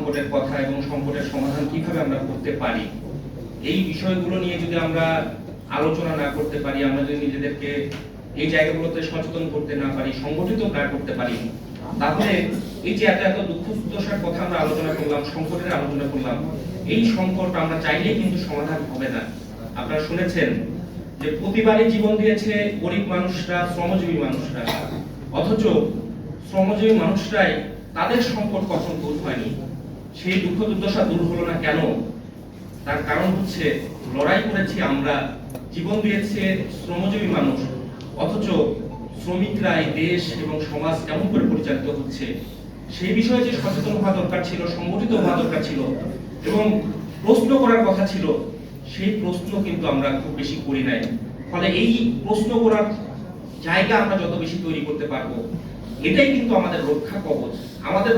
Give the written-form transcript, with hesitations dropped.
সংকটের কথা এবং সংকটের সমাধান কিভাবে আমরা করতে পারি, এই বিষয়গুলো নিয়ে যদি আমরা আলোচনা না করতে পারি, আমরা যদি নিজেদেরকে এই জায়গাগুলোতে সচেতন করতে না পারি, সংগঠিত না করতে পারি, তাহলে এই যে এত এত দুঃখ দুর্দশার কথা আমরা আলোচনা করলাম, সংকটের আলোচনা করলাম, এই সংকট আমরা চাইলেই কিন্তু সমাধান হবে না। আপনারা শুনেছেন যে প্রতিবারই জীবন দিয়েছে গরিব মানুষরা, শ্রমজীবী মানুষরা, অথচ শ্রমজীবী মানুষরাই তাদের সংকট কখন দূর হয়নি। সেই দুঃখ দুর্দশা দূর হলো না কেন? তার কারণ হচ্ছে লড়াই করেছি আমরা, জীবন দিয়েছে শ্রমজীবী মানুষ, অথচ শ্রমিকরা এই দেশ এবং সমাজ কেমন করে পরিচালিত হচ্ছে সেই বিষয়ে যে সচেতন হওয়া দরকার ছিল, সংগঠিত হওয়া দরকার ছিল এবং প্রশ্ন করার কথা ছিল, সেই প্রশ্ন কিন্তু আমরা খুব বেশি করি নাই। ফলে এই প্রশ্ন করার জায়গা আমরা যত বেশি তৈরি করতে পারবো, এটাই কিন্তু আমাদের রক্ষা কবচ। আমাদের